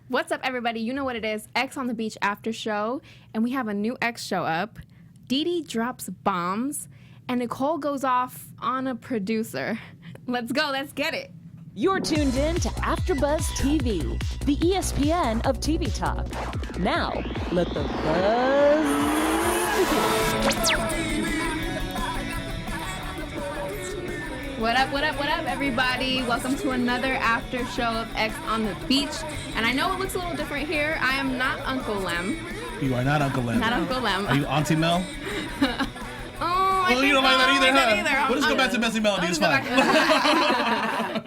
What's up, everybody? You know what it is. X on the Beach after show. And we have a new X show up. Didi drops bombs. And Nicole goes off on a producer. Let's go. Let's get it. You're tuned in to AfterBuzz TV, the ESPN of TV talk. Now, let the buzz begin. What up, everybody? Welcome to another after show of X on the Beach. And I know it looks a little different here. I am not Uncle Lem. You are not Uncle Lem. Not Uncle Lem. Are you Auntie Mel? You don't like that either, huh? We'll just go back to Messy Melody. It's fine. All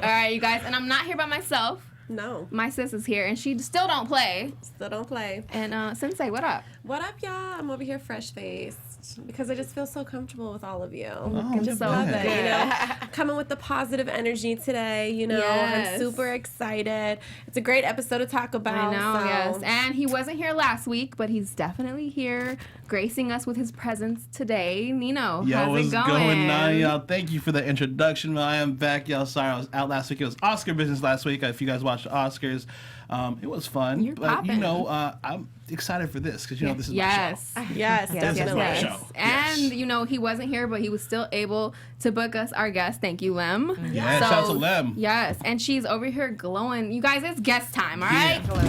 right, you guys. And I'm not here by myself. No. My sis is here, and she still don't play. Still don't play. And Sensei, what up? What up, y'all? I'm over here fresh-faced because I just feel so comfortable with all of you. Oh, just love it, you know? Coming with the positive energy today, you know? Yes. I'm super excited. It's a great episode to talk about. I know, so. yes. And he wasn't here last week, but he's definitely here, gracing us with his presence today. Nino, how's it going? Y'all? Thank you for the introduction. I am back, y'all. Sorry, I was out last week. It was Oscar business last week. If you guys watched the Oscars, it was fun. You're popping. I'm excited for this because this is my show. Yes, definitely. This is my show. And he wasn't here, but he was still able to book us our guest. Thank you, Lem. Yeah, shout out to Lem. Yes, and she's over here glowing. You guys, it's guest time, all right? Hello.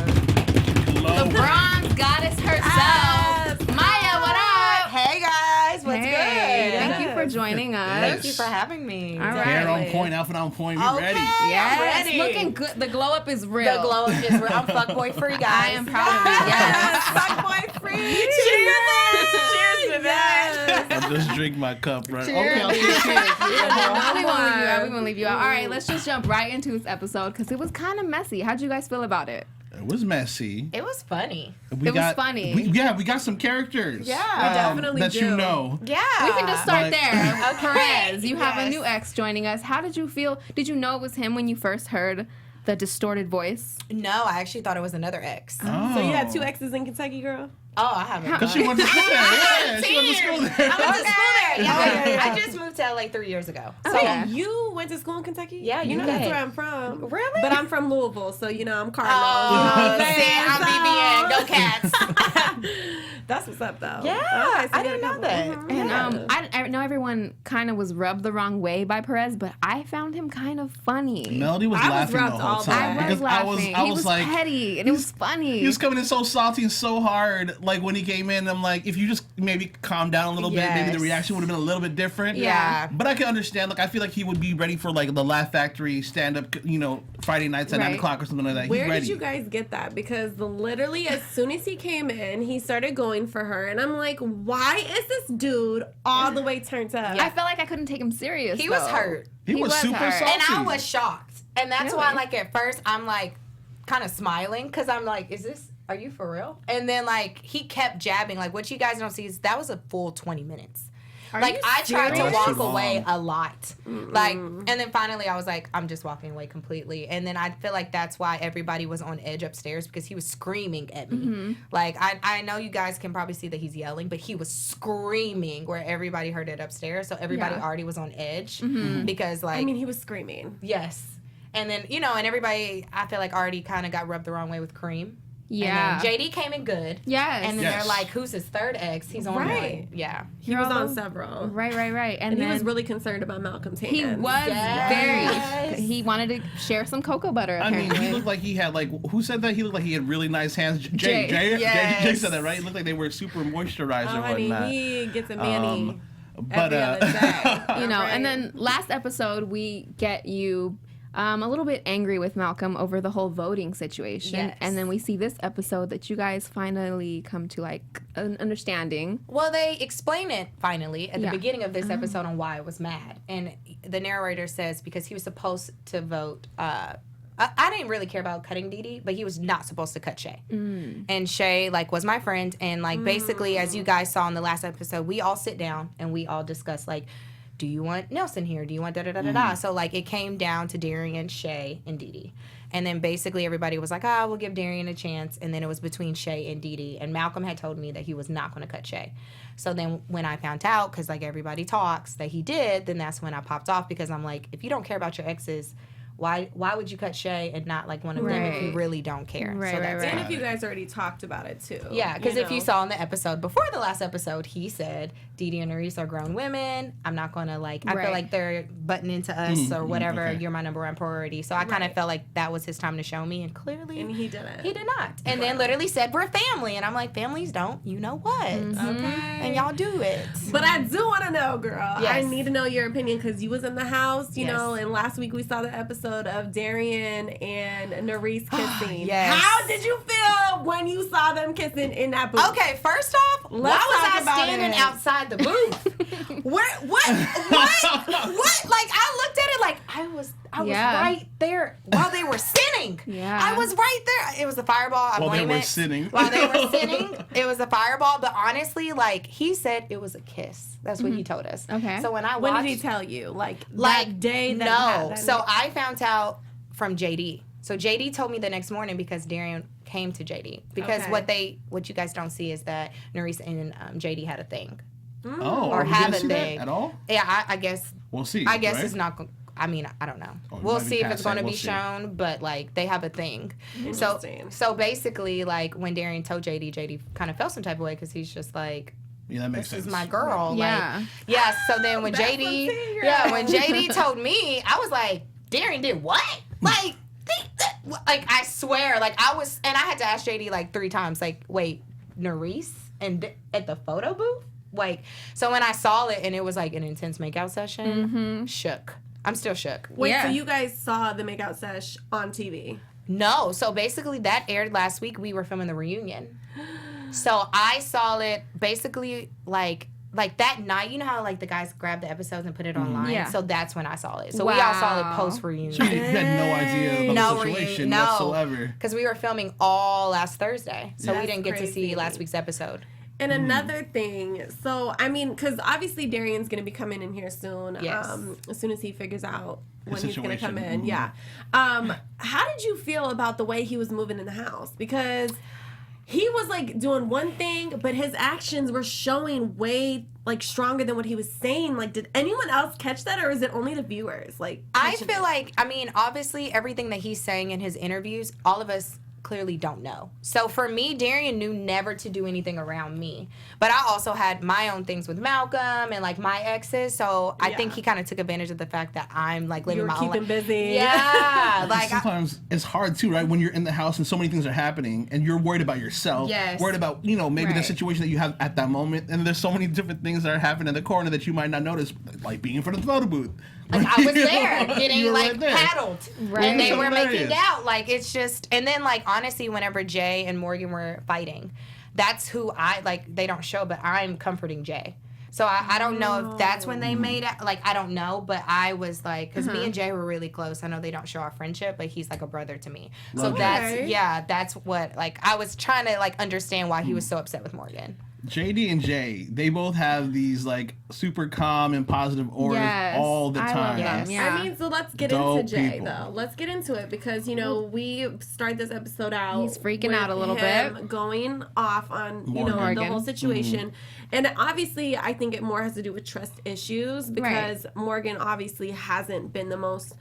The bronze goddess herself, Maya. What up? Hey guys, what's good? Thank you for joining us. Yes. Thank you for having me. All right. Hair on point, outfit on point. We ready. Yes, I'm ready. looking good. The glow up is real. The glow up is real. I'm fuckboy free, guys. I am proud of you. Yes. Fuckboy free. Cheers to that. I'll just drink my cup, right? Cheers. Okay, I'll take cheers. We won't leave you out. We won't leave you out. All right, let's just jump right into this episode because it was kind of messy. How'd you guys feel about it? It was messy. It was funny. It was funny. We got some characters. Yeah. We definitely that do. you know. Yeah. We can just start there. Okay. Perez, you have a Yes. new ex joining us. How did you feel? Did you know it was him when you first heard the distorted voice? No, I actually thought it was another ex. Oh. So you had two exes in Kentucky, girl? Oh, I haven't. Because she went to school there. Yeah, she went to school there. I went to school there. Yeah. I just moved to LA 3 years ago. Okay. So you went to school in Kentucky? Yeah, you know UK. that's where I'm from. Really? But I'm from Louisville, so I'm Cardinals. Oh, you know what see, I'm BBN. Go Cats. That's what's up, though. Yeah, Okay, so I you didn't got a know that. couple. And I know everyone kind of was rubbed the wrong way by Perez, but I found him kind of funny. Melody was I was laughing the rubbed whole all time. day. I was laughing. I He was was like, petty, and it was funny. he was coming in so salty and so hard. Like when he came in, I'm like, if you just maybe calm down a little bit, maybe the Yes. reaction would have been a little bit different. Yeah. But I can understand. Like I feel like he would be ready for like the Laugh Factory stand up, Friday nights at 9 o'clock or something like that. Where He's ready. did you guys get that? Because literally, as soon as he came in, he started going for her, and I'm like, why is this dude all the way turned up? I felt like I couldn't take him serious. He was though. hurt. He was super hurt. salty. And I was shocked. And that's why, Really? like, at first, I'm, like, kind of smiling. Because I'm like, are you for real? And then, like, he kept jabbing. Like, what you guys don't see is that was a full 20 minutes. you I tried to serious? walk That's too away long. a lot. Like, and then finally I was like, I'm just walking away completely. And then I feel like that's why everybody was on edge upstairs because he was screaming at me. Like, I know you guys can probably see that he's yelling, but he was screaming where everybody heard it upstairs. So everybody already was on edge because, like, I mean, he was screaming. yes. And then, and everybody, I feel like already kind of got rubbed the wrong way with Cream. Yeah. And then JD came in good. Yes. And then Yes. they're like, who's his third ex? He's on Right. one. Yeah. He was on several. Right. And he then was really concerned about Malcolm's hands. he was Yes. very. He wanted to share some cocoa butter. I mean, Apparently. he looked like he had who said that? He looked like he had really nice hands. Jay. Jay said that, right? It looked like they were super moisturized Oh, or honey, whatnot. he gets a mani But every other day. And Right. then last episode we get you a little bit angry with Malcolm over the whole voting situation. Yes. And then we see this episode that you guys finally come to like an understanding. Well, they explain it finally at the Yeah. beginning of this episode on why I was mad. And the narrator says because he was supposed to vote. I didn't really care about cutting Didi, but he was not supposed to cut Shay. And Shay, was my friend. And, basically, as you guys saw in the last episode, we all sit down and we all discuss, do you want Nelson here? Do you want da-da-da-da-da? So, it came down to Darian, Shay, and Didi. And then basically everybody was like, we'll give Darian a chance. And then it was between Shay and Didi. And Malcolm had told me that he was not going to cut Shay. So then when I found out, because everybody talks, that he did, then that's when I popped off because I'm like, if you don't care about your exes, why would you cut Shay and not like one of them if you really don't care? Right, so that's And if you guys already talked about it too. yeah, because if you saw in the episode before the last episode, he said Didi and Nerys are grown women. I'm not gonna I feel like they're butting into us or whatever. Okay. You're my number one priority. So I kind of felt like that was his time to show me, and clearly And he didn't. He did not. And then literally said we're family, and I'm like, families don't. You know what? Okay. And y'all do it. But I do want to know, girl. Yes. I need to know your opinion because you was in the house, you Yes. know, and last week we saw the episode of Darian and Nerys kissing. Yes. How did you feel when you saw them kissing in that booth? Okay, first off, why Let's was talk I about standing it. outside the booth? What? Like I looked at it like I was right there while they were sinning. Yeah. I was right there. It was a fireball. I While they blame were it. sinning. While they were sinning, it was a fireball. But honestly, like he said, it was a kiss. That's what he told us. Okay. So when I When watched, did he tell you? Like that day that no. happened? So I found out from JD. So JD told me the next morning because Darian came to JD. Because Okay. what you guys don't see is that Nerys and JD had a thing. Oh, Or we didn't have a see that thing. at all? Yeah, I guess. We'll see. I guess right? it's not. I mean, I don't know. Oh, it We'll might be see if past it's going to that. be We'll see. shown. But like, they have a thing. So Interesting. basically, like when Darian told JD kind of felt some type of way because he's just like, Yeah, that makes this sense. is my girl. Yeah. Like, yeah. So then when That's JD, what I'm saying, yeah, girl. when JD told me, I was like, Darian did what? Like, like I swear, like I was, and I had to ask JD like 3 times, like, wait, Nerys and at the photo booth, like, so when I saw it and it was like an intense makeout session, shook. I'm still shook. Wait, Yeah. so you guys saw the makeout sesh on TV? No, so basically that aired last week. We were filming the reunion. So I saw it basically like that night. You know how like the guys grab the episodes and put it online? Yeah. So that's when I saw it. So we all saw it Wow. post So reunion. you had no idea about No the situation no. whatsoever. Because we were filming all last Thursday. So we That's didn't get to see crazy. last week's episode. And another thing, so I mean, because obviously Darian's gonna be coming in here soon. Yes. As soon as he figures out when he's gonna come situation. in. Yeah. How did you feel about the way he was moving in the house? Because he was like doing one thing, but his actions were showing way like stronger than what he was saying. Like, did anyone else catch that, or is it only the viewers? Like, I catching feel it? like, I mean, obviously everything that he's saying in his interviews, all of us clearly don't know. So for me, Darian knew never to do anything around me. But I also had my own things with Malcolm and like my exes. So I think Yeah. he kind of took advantage of the fact that I'm like living you were my own keeping life. busy. Yeah, like Sometimes it's hard too, right? When you're in the house and so many things are happening and you're worried about yourself, Yes. worried about, maybe the Right. situation that you have at that moment. And there's so many different things that are happening in the corner that you might not notice, like being in front of the photo booth. I was You know, there getting you were like right there. paddled. Right. And they It's were making hilarious. out. Like it's just, and then like honestly, whenever Jay and Morgan were fighting, that's who I like, they don't show, but I'm comforting Jay. So I don't know if that's when they made it. Like, I don't know, but I was like, because me and Jay were really close. I know they don't show our friendship, but he's like a brother to me. So Love that's, that's what, like, I was trying to like understand why he was so upset with Morgan. JD and Jay, they both have these like super calm and positive auras Yes, all the I love time. them, yeah. I mean, so let's get Dope into Jay, people. though. Let's get into it because, we start this episode out. He's freaking with out a little him bit. Going off on, Morgan. the Morgan. whole situation. And obviously, I think it more has to do with trust issues because Morgan obviously hasn't been the most,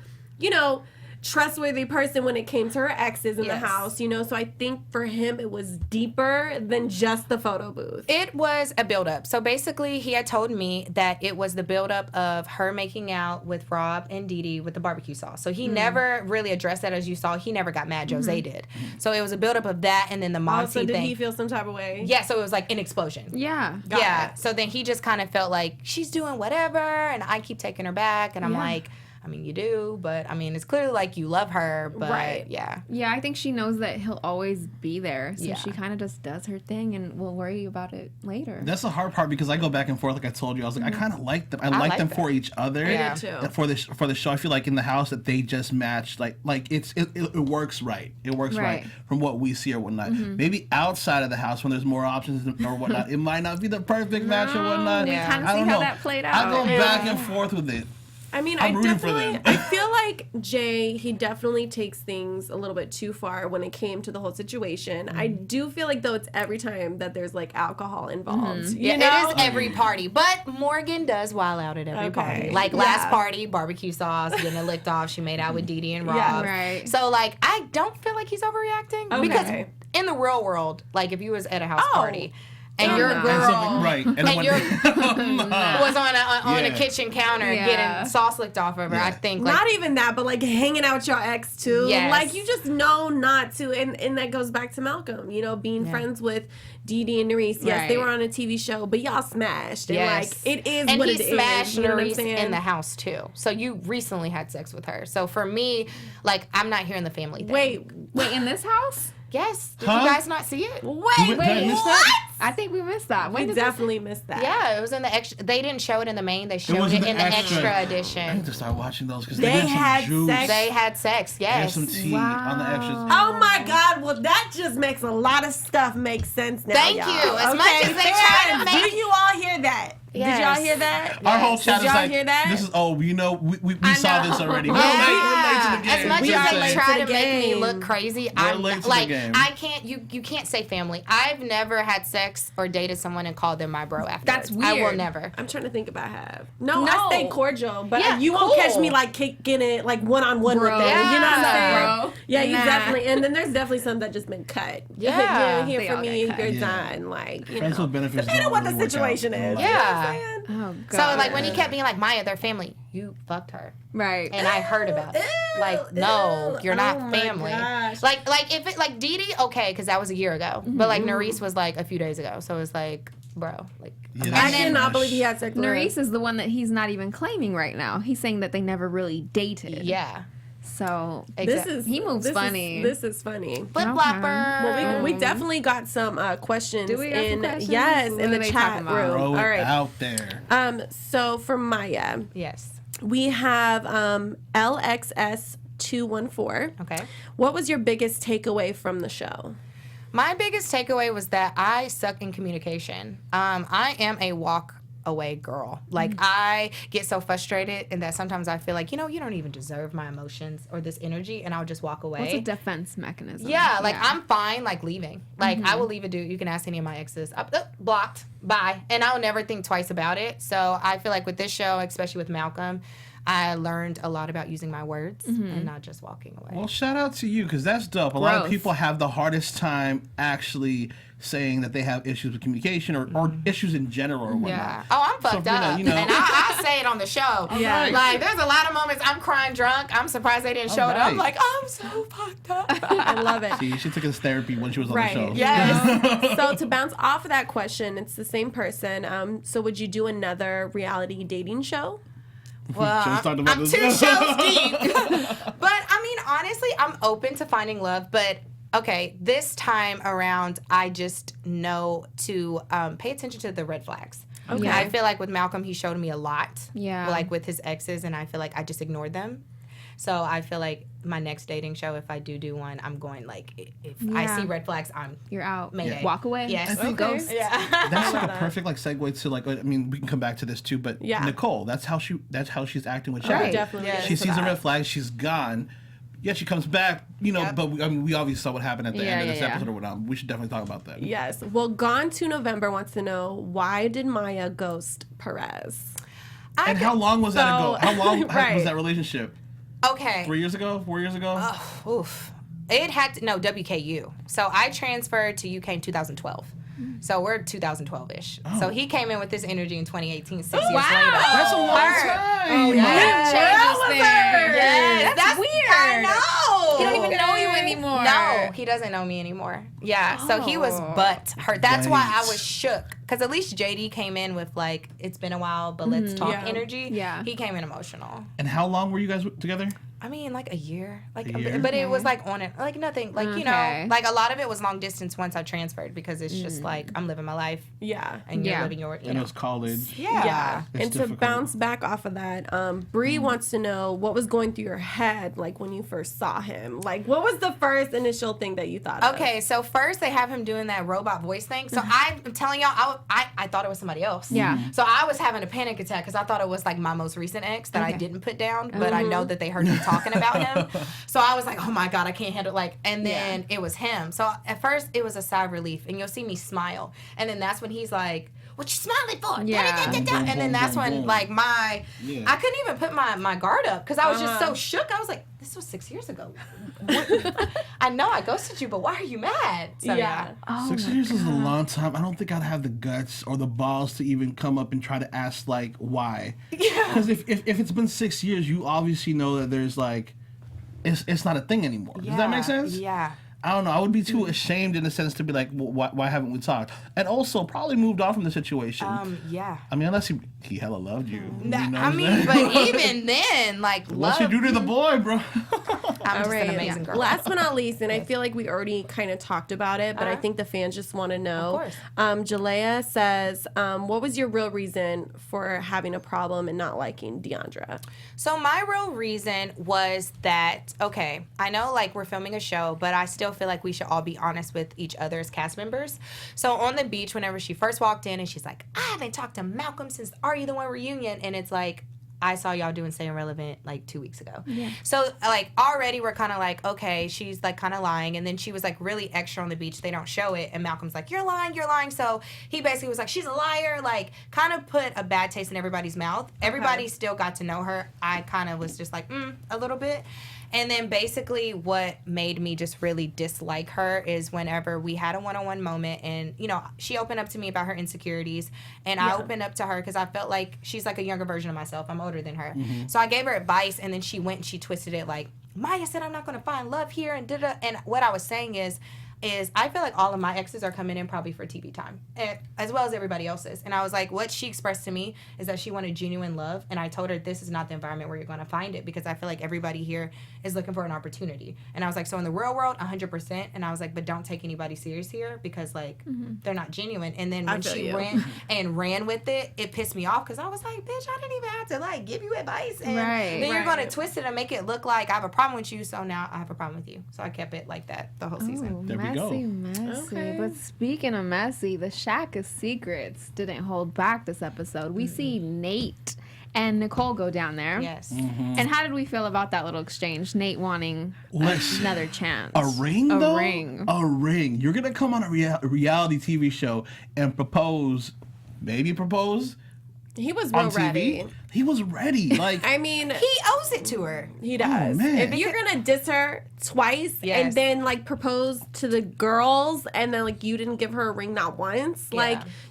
trustworthy person when it came to her exes in the Yes. house, So I think for him, it was deeper than just the photo booth. It was a buildup. So basically, he had told me that it was the buildup of her making out with Rob and Didi with the barbecue sauce. So he never really addressed that, as you saw. He never got mad. Jose did. So it was a buildup of that, and then the Monty Also, did thing. he feel some type of way? Yeah, so it was like an explosion. Yeah. Yeah. So then he just kind of felt like she's doing whatever, and I keep taking her back, and I'm like, I mean, you do, but I mean, it's clearly like you love her, but Right. yeah. Yeah, I think she knows that he'll always be there. So Yeah. she kind of just does her thing and we'll worry about it later. That's the hard part because I go back and forth. Like I told you, I was like, I kind of like them. I like like them that. for each other. Yeah. too. For the show, I feel like in the house that they just match. Like it works right. It works right. Right. From what we see or whatnot. Maybe outside of the house when there's more options or whatnot, it might not be the perfect match or whatnot. we Yeah. kind of I see don't how know. that played out. I go back and forth with it. I mean, I'm I rooting for definitely, them. I feel like Jay, he definitely takes things a little bit too far when it came to the whole situation. I do feel like, though, it's every time that there's like alcohol involved. You know? It is every party. But Morgan does wild out at every party. Like last party, barbecue sauce, getting it licked off. She made out with Didi and Rob. Yeah, right. So, like, I don't feel like he's overreacting. Because in the real world, like, if you was at a house party and your girl and your was on a kitchen counter getting sauce licked off of her, I think, like, not even that, but like hanging out with your ex too. Yes. Like, you just know not to, and that goes back to Malcolm, you know, being friends with Didi and Nerese. Yes, they were on a TV show, but y'all smashed. And like, it is and what he it is. smashed You know what I'm Nerese saying? in the house too. So you recently had sex with her. So for me, like, I'm not hearing the family thing. Wait, in this house? Yes. Did you guys not see it? Wait, what? I think we missed that. We definitely missed that. Yeah, it was in the extra. They didn't show it in the main. They showed it in the extra I edition. need to start watching those because They they had some juice. sex. They had sex. There's Yes. some tea on the extras. Oh my God! Well, that just makes a lot of stuff make sense now. Thank y'all. you. As much as they try to make. Did you all hear that? Yes. Did y'all hear that? Our whole chat Did is y'all like, hear that? this is, we saw this already. We're Yeah. late to the game. As much We as say- they try to make me look crazy, I'm late to the like, game. I can't. You can't say family. I've never had sex or dated someone and called them my bro afterwards. That's I will weird. never. I'm trying to think if I have. No, I stay cordial, but Yeah, you won't catch cool. me like kicking it like one-on-one with Bro. them. You know what I'm Yeah. saying? Yeah, you Nah. definitely. And then there's definitely some that just been cut. Yeah. You're here They for all me, get cut. you're Yeah. done. Like, you Friends know, with benefits depending on don't what the really work situation out. is. Yeah. You know what I'm saying? Oh, So God. like when he kept being like, Maya, they're family. You fucked her. Right. And I heard about it. Like, no, you're not Oh my family. gosh. Like if it like Didi, okay, because that was a year ago. But like Nerese was like a few days ago. So it's like, bro, like. Yeah, I that's cannot trash. believe he had sex with her. Nerese is the one that he's not even claiming right now. He's saying that they never really dated. Yeah. So Exactly. he moves funny. This is funny. Flip flopper. Well, we definitely got some questions Do we got some in questions? yes What in are the they chat talking about? room. Throw All it right. out there. So for Maya, Yes. we have LXS214. Okay. What was your biggest takeaway from the show? My biggest takeaway was that I suck in communication. I am a walk away girl. Like I get so frustrated and that sometimes I feel like, you don't even deserve my emotions or this energy and I'll just walk away. What's a defense mechanism? Yeah, like I'm fine like leaving. Like I will leave a dude. You can ask any of my exes. Blocked. Bye. And I'll never think twice about it. So I feel like with this show, especially with Malcolm, I learned a lot about using my words and not just walking away. Well, shout out to you because that's dope. A lot of Growth. people have the hardest time actually saying that they have issues with communication or issues in general or whatnot. Yeah. Oh, I'm fucked So, up. you know. And I say it on the show. Yeah. Like, there's a lot of moments I'm crying drunk. I'm surprised they didn't show it. I'm Alright. like, I'm so fucked up. I love it. See, she took his therapy when she was Right. on the show. Yes. So to bounce off of that question, it's the same person. So would you do another reality dating show? Well, Should've talked about I'm this. 2 shows deep. But, I mean, honestly, I'm open to finding love. But, okay, this time around, I just know to pay attention to the red flags. Okay. I feel like with Malcolm, he showed me a lot. Yeah. Like with his exes, and I feel like I just ignored them. So I feel like my next dating show, if I do one, I'm going like, if I Yeah. see red flags, I'm You're out. Mayday. Walk away. Yes. I think Ghost. yeah. That's like a perfect like segue to like I mean we can come back to this too, but Yeah. Nicole, that's how she's acting with Right. Shay. Definitely. Yeah. get She into sees the that. red flag, she's gone. Yeah, she comes back, Yep. but we obviously saw what happened at the end of Yeah, this yeah, episode or whatnot. We should definitely talk about that. Yes. Well, Gone to November wants to know, why did Maya ghost Perez? And how long was that ago? How long Right. was that relationship? Okay. 3 years ago? 4 years ago? Oof. It had to, no, WKU. So I transferred to UK in 2012. So we're 2012-ish. So he came in with this energy in 2018, 6 years later. That's a long time. Oh, Yes. changes things. Yes, That's weird. I know. He don't even know you anymore. No, he doesn't know me anymore. Yeah, so he was butt hurt. That's why I was shook. Because at least JD came in with like, it's been a while, but let's talk Yeah. energy. Yeah. He came in emotional. And how long were you guys together? I mean, like a year. Like, A year? but it was like on it, like nothing. Like, you know, Okay. like a lot of it was long distance once I transferred because it's just like, I'm living my life Yeah. and you're Yeah. living your, you And it know. was college. Yeah. Yeah. It's And to difficult. bounce back off of that, Bree wants to know what was going through your head like when you first saw him. Like, what was the first initial thing that you thought of? Okay, so first they have him doing that robot voice thing. So I'm telling y'all, I thought it was somebody else. Yeah. So I was having a panic attack because I thought it was like my most recent ex that I didn't put down, but I know that they heard me talking about him. So I was like, oh my God, I can't handle and then it was him. So at first it was a sigh of relief, and you'll see me smile. And then that's when he's like, what you smiling for? Yeah. And then that's when I couldn't even put my guard up because I was just so shook. I was like, this was 6 years ago. I know I ghosted you, but why are you mad? So, yeah. Oh 6 years is a long time. I don't think I'd have the guts or the balls to even come up and try to ask why. Yeah. Because if it's been 6 years, you obviously know that there's it's not a thing anymore. Yeah. Does that make sense? Yeah. I don't know. I would be too ashamed in a sense to be like, well, why haven't we talked? And also probably moved on from the situation. Yeah. I mean, unless he hella loved you. I mean, but even then, What's love. you do to the boy, bro? I'm just an amazing girl. Last but not least, and I feel like we already kind of talked about it, but I think the fans just want to know. Of course. Jalea says, what was your real reason for having a problem and not liking Deandra? So my real reason was that, okay, I know we're filming a show, but I still feel like we should all be honest with each other as cast members. So on the beach, whenever she first walked in and she's like, I haven't talked to Malcolm since Are You the One reunion, and it's like, I saw y'all doing Stay Irrelevant 2 weeks ago. Yeah. So already we're kind of okay, she's kind of lying, and then she was really extra on the beach. They don't show it, and Malcolm's like, you're lying. So he basically was like, she's a liar, kind of put a bad taste in everybody's mouth. Everybody still got to know her. I kind of was just a little bit. And then basically what made me just really dislike her is whenever we had a one-on-one moment and, she opened up to me about her insecurities and I opened up to her because I felt like she's a younger version of myself. I'm older than her. Mm-hmm. So I gave her advice and then she went and she twisted it Maya said I'm not going to find love here and da-da. And what I was saying is I feel like all of my exes are coming in probably for TV time, as well as everybody else's. And I was like, what she expressed to me is that she wanted genuine love. And I told her this is not the environment where you're going to find it because I feel like everybody here is looking for an opportunity. And I was like, so in the real world, 100%. And I was like, but don't take anybody serious here because they're not genuine. And then when she ran with it, it pissed me off because I was like, bitch, I didn't even have to give you advice. And then you're going to twist it and make it look like I have a problem with you. So now I have a problem with you. So I kept it like that the whole season. There we go. Messy. Okay. But speaking of messy, the Shack of Secrets didn't hold back this episode. We see Nate and Nicole go down there. Yes. Mm-hmm. And how did we feel about that little exchange? Nate wanting another chance. A ring, though? A ring. A ring. You're going to come on a reality TV show and maybe propose? He was real ready. He was ready. I mean, he owes it to her. He does. Oh, man. If you're gonna diss her twice and then propose to the girls and then you didn't give her a ring not once,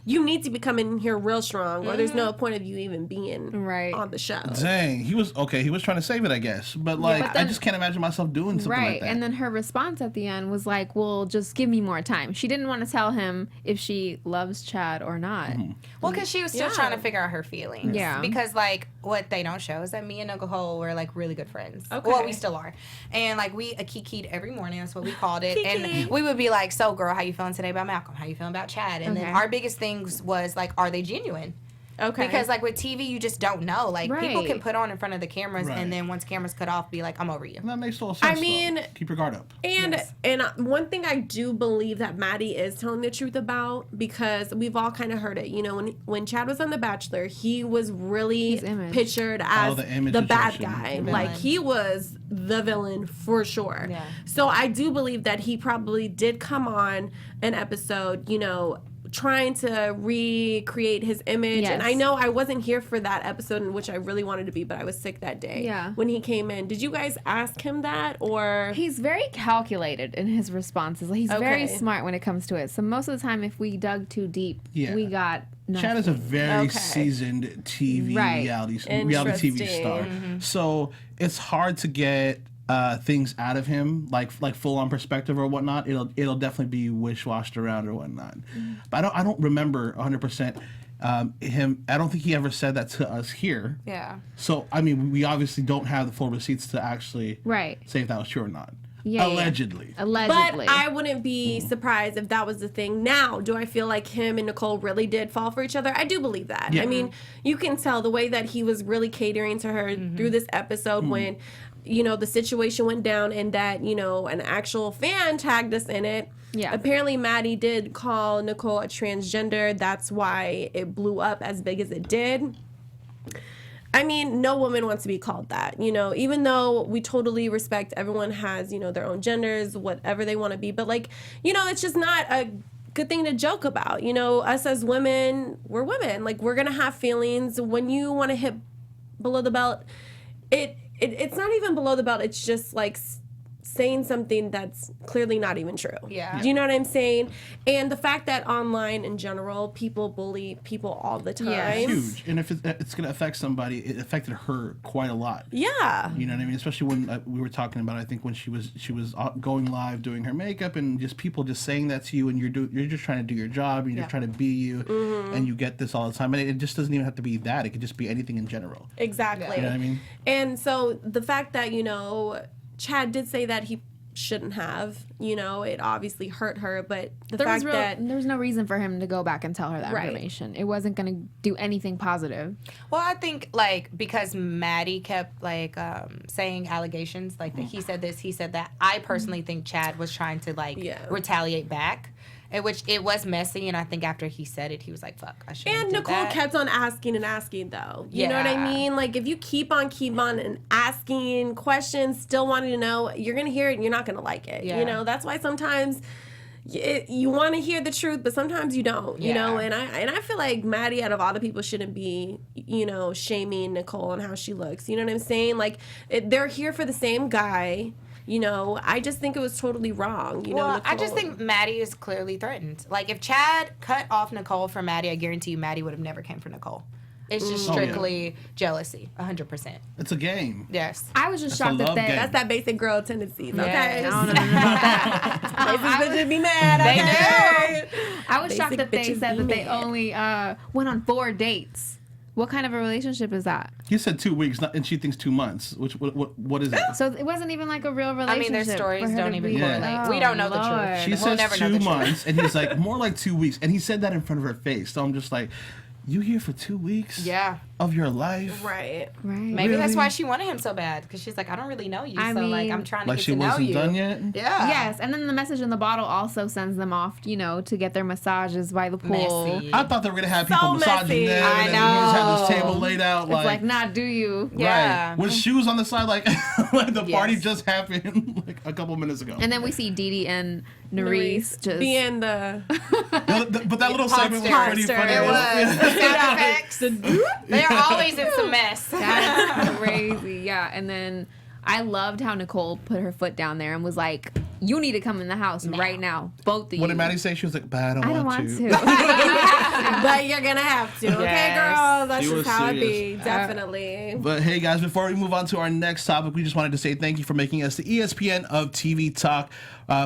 you need to be coming here real strong, or there's no point of you even being on the show. Dang, he was trying to save it, I guess, but I just can't imagine myself doing something like that. And then her response at the end was well, just give me more time. She didn't want to tell him if she loves Chad or not. Mm-hmm. Well, because she was still trying to figure out her feelings. Yeah. Because what they don't show is that me and Nicole were really good friends. Okay. Well, we still are. And we kiki'd every morning. That's what we called it. And we would be like, so girl, how you feeling today about Malcolm? How you feeling about Chad? And then our biggest things was are they genuine? Okay. Because with TV, you just don't know. People can put on in front of the cameras, and then once cameras cut off, be like, I'm over you. And that makes total sense. I mean, keep your guard up. And one thing I do believe that Maddie is telling the truth about, because we've all kind of heard it. When Chad was on The Bachelor, he was really pictured as the bad guy. He was the villain for sure. Yeah. So I do believe that he probably did come on an episode, trying to recreate his image. Yes. And I know I wasn't here for that episode in which I really wanted to be, but I was sick that day when he came in. Did you guys ask him that, or? He's very calculated in his responses. He's very smart when it comes to it. So most of the time, if we dug too deep, we got nothing. Chad is a very seasoned TV reality TV star. Mm-hmm. So it's hard to get things out of him, like full on perspective or whatnot. It'll definitely be wish-washed around or whatnot. Mm-hmm. But I don't remember 100% him. I don't think he ever said that to us here. Yeah. So I mean, we obviously don't have the full receipts to actually say if that was true or not. Yeah, allegedly. But I wouldn't be surprised if that was the thing. Now, do I feel like him and Nicole really did fall for each other? I do believe that. Yeah. I mean, you can tell the way that he was really catering to her through this episode when, the situation went down and that, an actual fan tagged us in it. Yeah. Apparently, Maddie did call Nicole a transgender. That's why it blew up as big as it did. I mean, no woman wants to be called that, you know, even though we totally respect everyone has, you know, their own genders, whatever they want to be. But, like, you know, it's just not a good thing to joke about. You know, us as women, we're women. Like, we're going to have feelings. When you want to hit below the belt, it's not even below the belt. It's just, like, saying something that's clearly not even true. Yeah. Do you know what I'm saying? And the fact that online in general, people bully people all the time. Yeah. It's huge. And if it's going to affect somebody, it affected her quite a lot. Yeah. You know what I mean? Especially when we were talking about, I think when she was going live doing her makeup, and just people just saying that to you, and you're just trying to do your job, and you're just trying to be you, and you get this all the time. And it just doesn't even have to be that. It could just be anything in general. Exactly. You know what I mean? And so the fact that, you know, Chad did say that he shouldn't have, you know, it obviously hurt her, but there was no reason for him to go back and tell her that information. It wasn't going to do anything positive. Well, I think, like, because Maddie kept, like, saying allegations, like, that he said this, he said that, I personally think Chad was trying to, like, retaliate back. Which it was messy, and I think after he said it, he was like, fuck, I shouldn't And do Nicole that. kept on asking and asking, though. You know what I mean? Like, if you keep on and asking questions, still wanting to know, you're going to hear it and you're not going to like it. Yeah. You know, that's why sometimes you want to hear the truth, but sometimes you don't, you know? And I feel like Maddie, out of all the people, shouldn't be, you know, shaming Nicole and how she looks. You know what I'm saying? Like, they're here for the same guy. You know, I just think it was totally wrong. You know, Nicole. I just think Maddie is clearly threatened. Like, if Chad cut off Nicole for Maddie, I guarantee you Maddie would have never came for Nicole. It's just strictly jealousy, 100%. It's a game. Yes. I was just shocked that that's that basic girl tendencies. Okay, Yes. I don't know about that. basic bitches be mad. Okay? I was shocked Basic that they bitches said be that they mad. only went on 4 dates. What kind of a relationship is that? He said 2 weeks, and she thinks 2 months. What is it? So it wasn't even like a real relationship. I mean, their stories for her don't to even be- correlate. Oh, We don't know the Lord. truth. She We'll says never know 2 the truth. months, and he's like, more like 2 weeks. And he said that in front of her face. So I'm just like, you here for 2 weeks Yeah. of your life? Right. Right. Maybe that's Really? why she wanted him so bad. Because she's like, I don't really know you. I so, like, mean, I'm trying to Like get she to know wasn't you. done yet? Yeah. Yes, and then the message in the bottle also sends them off, you know, to get their massages by the pool. Messy. I thought they were going to have people massaging messy. them. I And then we just had this know. table laid out. It's like, nah, do you? Yeah. Right. With shoes on the side, like, like the party Yes. just happened like a couple minutes ago. And then we see Didi and Nerys just... being the But that little segment was pretty Monster. funny. It was. The sound effects. They're always in some mess. That's crazy, yeah. And then I loved how Nicole put her foot down there and was like, you need to come in the house right now, both of you. What did Maddie say? She was like, but I don't want to. but you're gonna have to, okay, Yes. girl? That's She just was how it serious. be, definitely. But hey, guys, before we move on to our next topic, we just wanted to say thank you for making us the ESPN of TV Talk.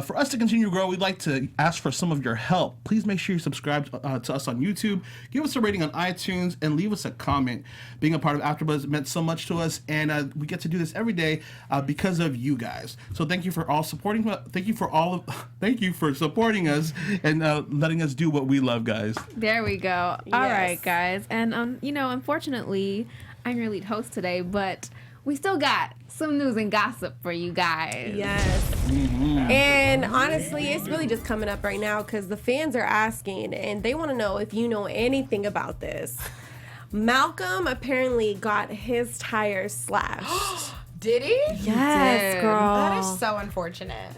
For us to continue to grow, we'd like to ask for some of your help. Please make sure you subscribe to us on YouTube, give us a rating on iTunes, and leave us a comment. Being a part of AfterBuzz meant so much to us, and we get to do this every day because of you guys. So thank you for all supporting. Thank you for supporting us and letting us do what we love, guys. There we go. All Yes. right, guys. And, you know, unfortunately, I'm your lead host today, but we still got some news and gossip for you guys. Yes. And honestly, it's really just coming up right now because the fans are asking and they want to know if you know anything about this. Malcolm apparently got his tires slashed. Did he? Yes, did. girl. That is so unfortunate.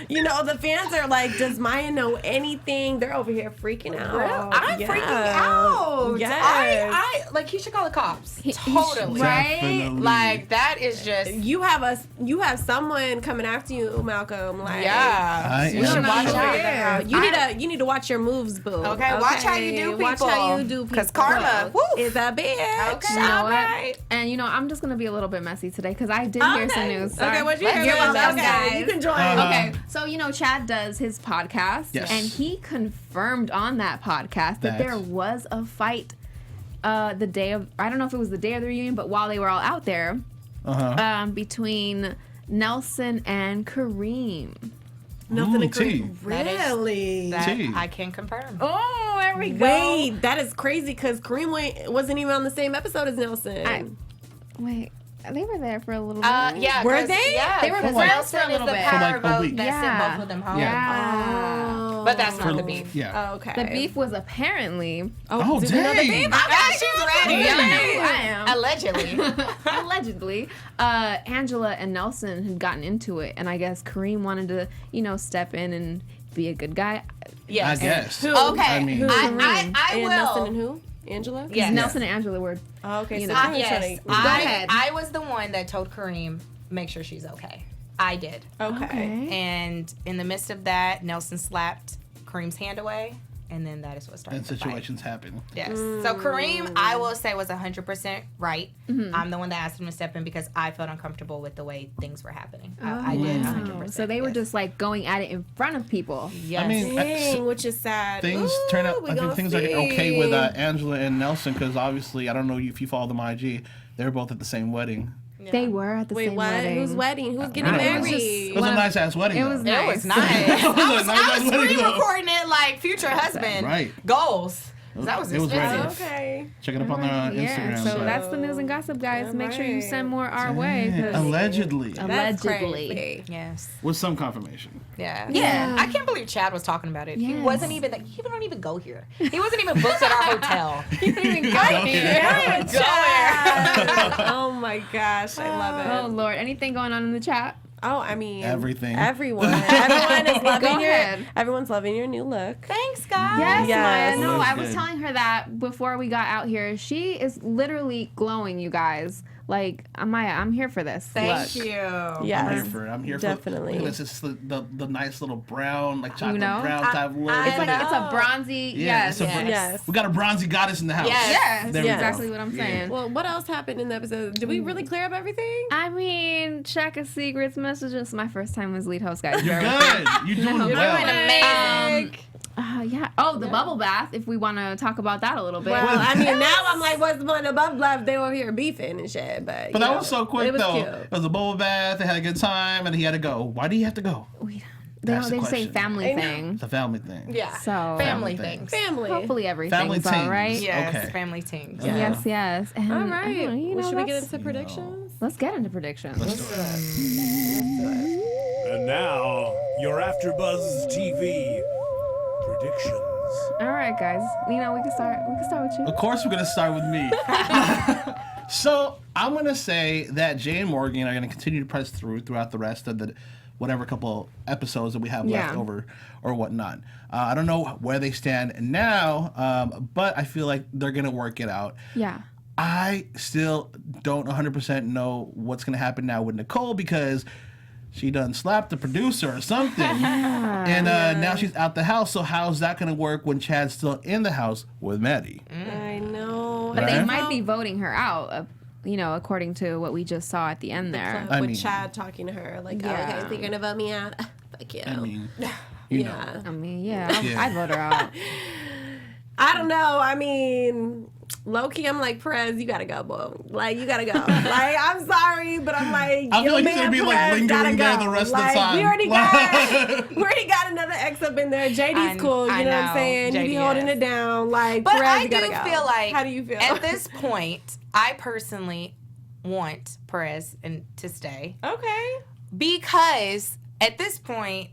You know, the fans are like, does Maya know anything? They're over here freaking out. I'm Yeah. freaking out. Yes. I like, he should call the cops. Totally. Right? Definitely. Like, that is just, You have someone coming after you, Malcolm. Like, yeah. You should am watch sure. out. You need to watch your moves, boo. Okay, watch how you do Watch people. how you do people. 'Cause karma, woo. is a bitch. Okay. You know All what? right. And, you know, I'm just going to be a little bit messy today because I did hear some news. Sorry. Okay, what you Let's hear hear about about that? this, Okay, you can join. Okay, so you know Chad does his podcast, Yes. and he confirmed on that podcast that there was a fight the day of, I don't know if it was the day of the reunion, but while they were all out there, between Nelson and Kareem. Nothing Tea. agree. Really? That Tea. I can confirm. Oh, there we go. Wait, that is crazy because Kareem wasn't even on the same episode as Nelson. Wait, they were there for a little bit. Yeah. Were 'cause- they? Yeah, They were because friends Nelson for a is little the bit. power For like a vote week. that Yeah. sent both of them home. Yeah. But that's not the beef. Yeah. Oh, okay. The beef was apparently. Oh, do we know the dang. beef? She's ready. I am. Allegedly. Allegedly, Angela and Nelson had gotten into it, and I guess Kareem wanted to, step in and be a good guy. Yes. I guess. Who? Okay. I mean, I And will. Nelson and who? Angela? Yes. Nelson and Angela were. Oh, okay. You So know. I'm Yes. trying to- Go ahead. I was the one that told Kareem, make sure she's okay. I did. Okay. And in the midst of that, Nelson slapped Kareem's hand away. And then that is what started and the fight. situations happen. Yes. So Kareem, I will say, was 100% right. Mm-hmm. I'm the one that asked him to step in because I felt uncomfortable with the way things were happening. I did 100%. So they were yes. just like going at it in front of people. Yes. I mean, Dang, which is sad. things Ooh, turn out. we I think gonna things are see. okay with Angela and Nelson because obviously I don't know if you follow them on IG. They were both at the same wedding. They were at the Wait, same what? wedding. Whose wedding? Who's getting I don't know. married? It was a nice ass wedding. It was though. nice. It was nice. It was a I was nice wedding, screen though. recording it like future husband Right. goals. That was It was expensive. right. Okay. Check it up on their Yeah, Instagram. so that's the news and gossip, guys. Make sure you send more our way. 'Cause Allegedly. That's Allegedly. crazy. Yes. With some confirmation. Yeah. Yeah. I can't believe Chad was talking about it. He Yes. wasn't even like, he don't even go here. He wasn't even booked at our hotel. he didn't even go Go here. Oh my gosh, I love Oh it. Lord, anything going on in the chat? Oh, I mean, Everything. Everyone is Go loving your. ahead. Everyone's loving your new look. Thanks, guys. Yes, Yes. Maya. No, Looks I was good. telling her that before we got out here. She is literally glowing, you guys. Like, Maya, I'm here for this. Thank Look. you. Yes, I'm here definitely. for. Look, it's just the nice little brown, like chocolate know? brown type look. It's like it's a know. bronzy. Yeah, Yes. it's a Yes. Yes. We got a bronzy goddess in the house. Yes. Yes. There we That's go. exactly what I'm Yeah. saying. Well, what else happened in the episode? Did we really clear up everything? I mean, check a secrets messages. My first time as lead host, guys. You're Bear with me. good. You're doing No, You're well. doing amazing. Yeah. Oh, the bubble bath. If we want to talk about that a little bit. Well, I mean, now I'm like, what's the point above love? They were here beefing and shit, but But that was so quick, it was though. Cute. It was a bubble bath. They had a good time, and he had to go. Why do you have to go? they That's the say question. family thing. It's a family thing. Yeah. So family thing. things. Family. hopefully everything's Family all teams. right. Yes, Okay. family teams. Yes, yes. And, All right. you know, Should we get that's- into predictions? Let's get into predictions. And now, your AfterBuzz TV predictions. All right, guys. You know, we can start with you. Of course, we're gonna start with me. So I'm gonna say that Jay and Morgan are gonna continue to press throughout the rest of the whatever couple episodes that we have left Yeah. over or whatnot. I don't know where they stand now, but I feel like they're gonna work it out. Yeah. I still don't 100% know what's gonna happen now with Nicole because she done slapped the producer or something, and now she's out the house. So how's that gonna work when Chad's still in the house with Maddie? I know. But they Right. might be voting her out, according to what we just saw at the end there. I With mean- Chad talking to her, like, Yeah. oh, okay, so you're gonna vote me out? Fuck you. I mean, you know. yeah. I mean, yeah, Yeah. I'd vote her out. I don't know. I mean, low key, I'm like, Perez, you gotta go, boy. Like, you gotta go. Like, I'm sorry, but I'm like, I feel yo, like he's man, gonna be like Perez gotta lingering there go. the rest of the Like, time. We already got another ex up in there. JD's cool. You know what I'm saying? You be JD holding is. it down. Like, But Perez, I you gotta do go. feel like How do you feel? at this point, I personally want Perez to stay Okay. because at this point,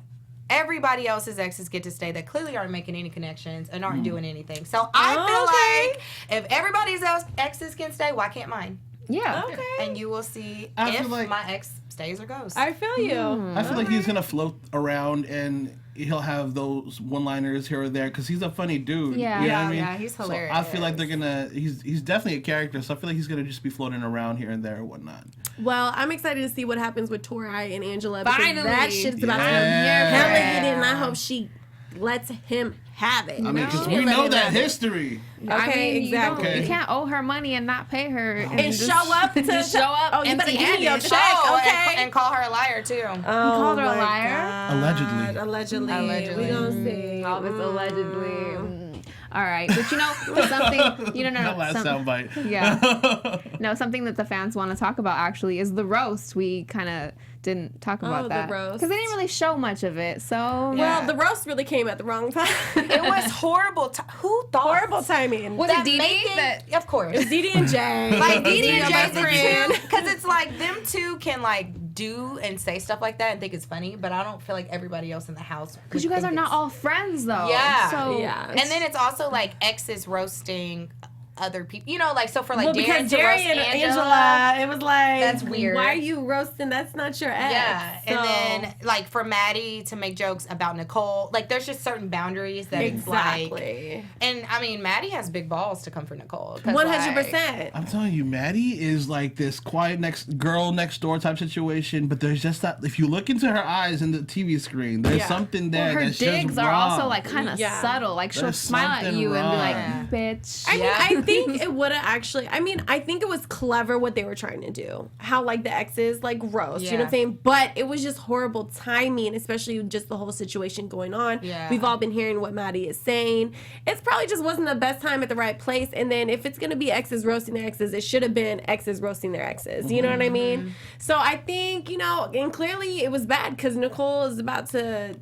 everybody else's exes get to stay that clearly aren't making any connections and aren't doing anything. So I feel like if everybody's else exes can stay, why can't mine? Yeah. Okay. And you will see I feel if like- my ex stays or goes. I feel you. I feel like he's gonna float around and he'll have those one-liners here or there because he's a funny dude. Yeah. You know what I mean? Yeah, he's So hilarious. I feel like they're gonna. He's definitely a character, so I feel like he's gonna just be floating around here and there or whatnot. Well, I'm excited to see what happens with Tori and Angela because Finally. that shit's about to Yeah. hella heated, and I hope she lets him have it. I mean, because She we let know him that have it. history. I Okay, mean, exactly. Okay. You can't owe her money and not pay her And just show up to just show up. Oh, you better give me your empty-handed. check, Oh, okay? and call her a liar too. Oh, called her a my liar? God. Allegedly. Allegedly. Allegedly. We gonna see. All this allegedly. All right, but something. No. That last soundbite. Yeah. No, something that the fans want to talk about actually is the roast. We kind of didn't talk about the that roast. because they didn't really show much of it. So Well, the roast really came at the wrong time. It was horrible. Who thought? horrible timing. was it Didi? Of course. Didi and Jay. Like Didi and Yeah, Jay's that's because it's like them two can like do and say stuff like that and think it's funny, but I don't feel like everybody else in the house. Because you guys are not all friends, though. Yeah. So, and then it's also like exes roasting other people, you know, like, so for like because Darren Jerry and Angela, it was like, that's weird. Why are you roasting? That's not your ex. Yeah, So. and then like for Maddie to make jokes about Nicole, like there's just certain boundaries that exactly. Like, and I mean Maddie has big balls to come for Nicole. 100%. I'm telling you, Maddie is like this quiet girl next door type situation, but there's just that if you look into her eyes in the TV screen, there's something there. Her that's digs just are wrong. also like kind of subtle. Like she'll There's smile at something you and be like, wrong. "Bitch." I mean, I think it would have actually. I mean, I think it was clever what they were trying to do. How like the exes like roast. You know what I'm saying? But it was just horrible timing, especially just the whole situation going on. Yeah. We've all been hearing what Maddie is saying. It's probably just wasn't the best time at the right place. And then if it's gonna be exes roasting their exes, it should have been exes roasting their exes. You know what I mean? So I think, you know, and clearly it was bad because Nicole is about to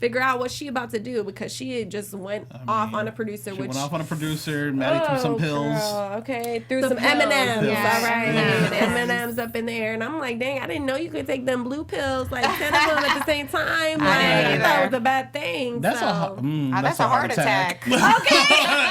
figure out what she about to do because she just went off on a producer. She went off on a producer. Maddie threw some pills. Girl, okay, threw some M&Ms. Yeah, All right, M&Ms. M&Ms up in the air, and I'm like, dang, I didn't know you could take them blue pills, like 10 of them at the same time. Like, I thought it was a bad thing. That's so. That's a heart attack. Okay.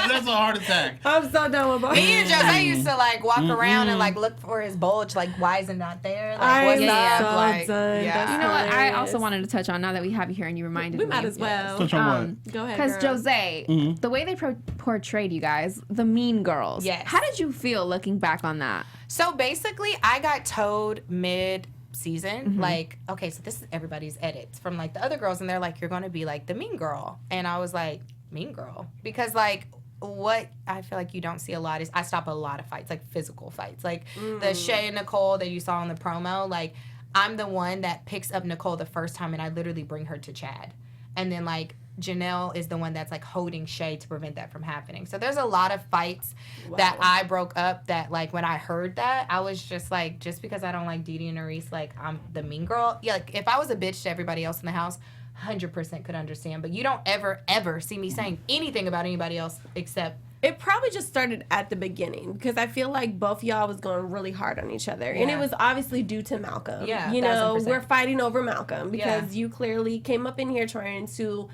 That's a heart attack. I'm so done with both. Me and Jose used to like walk around and like look for his bulge, like why is it not there? Like I'm what's so up? Like, done. yeah. You know what? I Hilarious. also wanted to touch on now that we have you here and you reminded me. We might as well. Touch on what? Go ahead, Because girl. Jose, the way they portrayed you guys, the mean girls. Yes. How did you feel looking back on that? So basically, I got told mid-season, like, okay, so this is everybody's edits from like the other girls, and they're like, you're gonna be like the mean girl, and I was like, mean girl, because like what I feel like you don't see a lot is I stop a lot of fights, like physical fights, like the Shay and Nicole that you saw in the promo, like I'm the one that picks up Nicole the first time, and I literally bring her to Chad, and then like Janelle is the one that's like holding Shay to prevent that from happening. So there's a lot of fights that I broke up that like when I heard that, I was just like, just because I don't like Didi and Nerese, like I'm the mean girl. Yeah, like if I was a bitch to everybody else in the house, 100% could understand. But you don't ever see me saying anything about anybody else except it probably just started at the beginning because I feel like both y'all was going really hard on each other. And it was obviously due to Malcolm. Yeah, you know, 1000%. we're fighting over Malcolm because you clearly came up in here trying to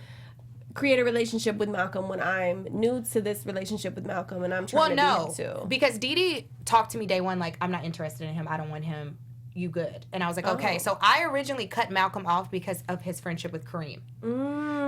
create a relationship with Malcolm when I'm new to this relationship with Malcolm and I'm trying to be him too. Because Didi talked to me day one like, I'm not interested in him. I don't want him. You good. And I was like, okay. So I originally cut Malcolm off because of his friendship with Kareem.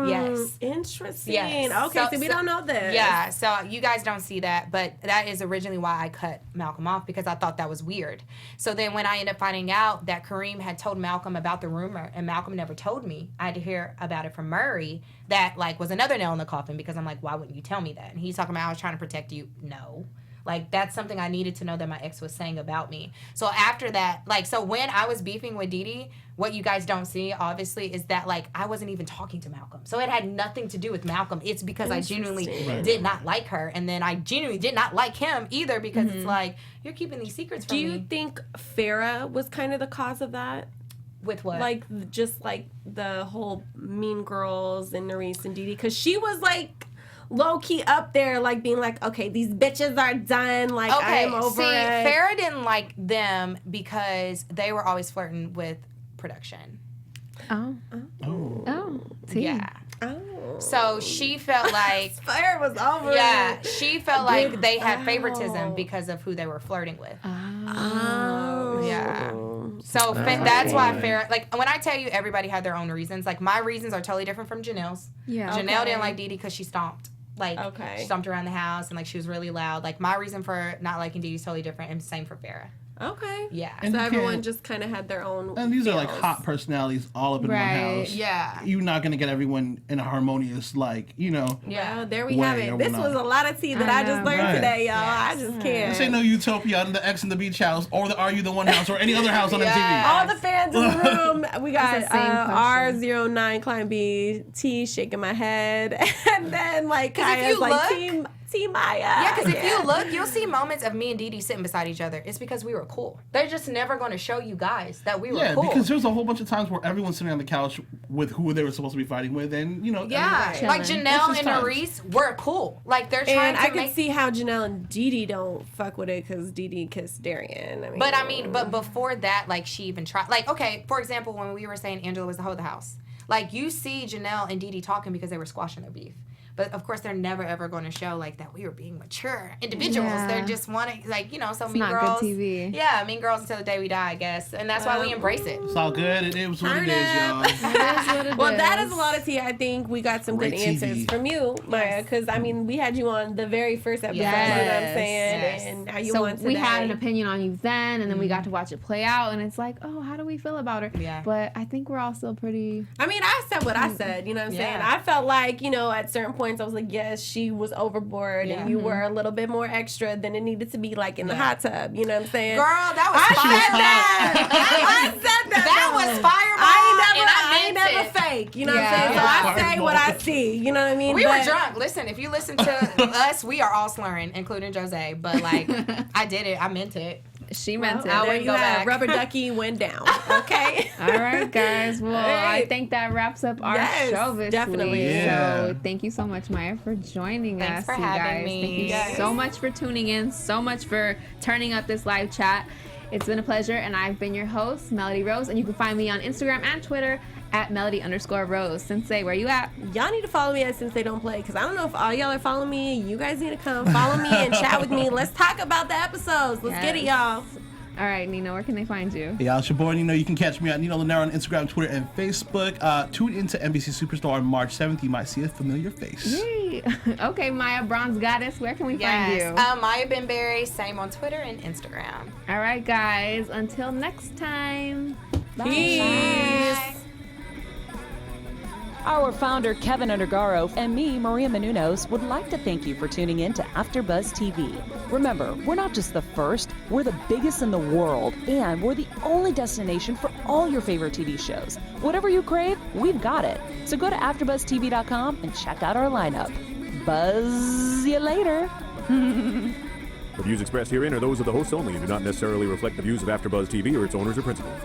Yes. Interesting. Yes. Okay, so we don't know this. Yeah, so you guys don't see that, but that is originally why I cut Malcolm off because I thought that was weird. So then when I ended up finding out that Kareem had told Malcolm about the rumor and Malcolm never told me, I had to hear about it from Murray that like was another nail in the coffin because I'm like, why wouldn't you tell me that? And he's talking about I was trying to protect you. No. Like, that's something I needed to know that my ex was saying about me. So after that, like, so when I was beefing with Didi, what you guys don't see, obviously, is that, like, I wasn't even talking to Malcolm. So it had nothing to do with Malcolm. It's because I genuinely did not like her. And then I genuinely did not like him either because it's like, you're keeping these secrets from me. Do you think Farrah was kind of the cause of that? With what? Like, just, like, the whole Mean Girls and Nerese and Didi? Because she was, like, low-key up there, like, being like, okay, these bitches are done. Like, okay, I'm over it. Farrah didn't like them because they were always flirting with production. See? Yeah. Oh. So she felt like... Farrah was over it. Yeah, she felt like they had favoritism because of who they were flirting with. Oh. Yeah. So that's why Farrah, like when I tell you everybody had their own reasons, like my reasons are totally different from Janelle's. Yeah. Janelle didn't like Didi because she stomped. Like, Okay. she stomped around the house and like she was really loud. Like my reason for not liking Didi is totally different and same for Farrah. Okay. Yeah. And So you everyone can't- just kind of had their own And these are like feels. hot personalities all up in one house. Yeah. You're not gonna get everyone in a harmonious, like, you know. Yeah. Well, there we Way have it. or This whatnot. was a lot of tea that I just learned Right. today, y'all. Yes. I just can't. This ain't no Utopia in the X and the Beach house or the Are You the One house or any other house on MTV. All the fans in the room. We got It's the same question. R09 Client B, T shaking my head, and then like 'Cause if Kaya's you like look- team Team Maya. Yeah, because if you look, you'll see moments of me and Didi sitting beside each other. It's because we were cool. They're just never going to show you guys that we were cool. Yeah, because there's a whole bunch of times where everyone's sitting on the couch with who they were supposed to be fighting with, and yeah, like Janelle and Maurice were cool. Like they're trying and to I could see how Janelle and Didi don't fuck with it because Didi kissed Darian. But before that, like she even tried. Like, okay, for example, when we were saying Angela was the hoe of the house, like you see Janelle and Didi talking because they were squashing their beef. But of course, they're never ever going to show like that we were being mature individuals. Yeah. They're just wanting, like, so it's Mean not Girls. Good TV. Yeah, Mean Girls until the day we die, I guess, and that's why we embrace it. It's all good. It is what it is, y'all. Well, that is a lot of tea. I think we got some good answers from you, Maya, because we had you on the very first episode. Yes. You know what I'm saying? And how you on today. We had an opinion on you then, and then we got to watch it play out, and it's like, oh, how do we feel about her? Yeah. But I think we're all still pretty. I said what I said. You know what I'm saying? I felt like at certain points I was like, yes, she was overboard, and you were a little bit more extra than it needed to be, like in the hot tub. You know what I'm saying? Girl, that was fire. I said that. That was fireball. I ain't never fake. You know what I'm saying? So I say what I see. You know what I mean? We were drunk. Listen, if you listen to us, we are all slurring, including Jose. But like, I did it. I meant it. She meant it. I wouldn't go back. Rubber ducky went down. Okay. All right, guys. Well, I think that wraps up our show this definitely. week. Yeah. So thank you so much, Maya, for joining us. Thanks for you having guys. me. Thank you so much for tuning in. So much for turning up this live chat. It's been a pleasure, and I've been your host, Melody Rose, and you can find me on Instagram and Twitter at Melody_Rose. Sensei, where you at? Y'all need to follow me at Since They Don't Play, because I don't know if all y'all are following me. You guys need to come follow me and chat with me. Let's talk about the episodes. Let's get it, y'all. All right, Nino, where can they find you? Yeah, it's your boy Nino. You can catch me at Nino Llanera on Instagram, Twitter, and Facebook. Tune into NBC Superstar on March 7th. You might see a familiar face. Yay. Okay, Maya, Bronze Goddess, where can we find you? Maya Benberry, same on Twitter and Instagram. All right, guys. Until next time. Bye. Peace. Our founder, Keven Undergaro, and me, Maria Menounos, would like to thank you for tuning in to AfterBuzz TV. Remember, we're not just the first, we're the biggest in the world, and we're the only destination for all your favorite TV shows. Whatever you crave, we've got it. So go to AfterBuzzTV.com and check out our lineup. Buzz you later. The views expressed herein are those of the hosts only and do not necessarily reflect the views of AfterBuzz TV or its owners or principals.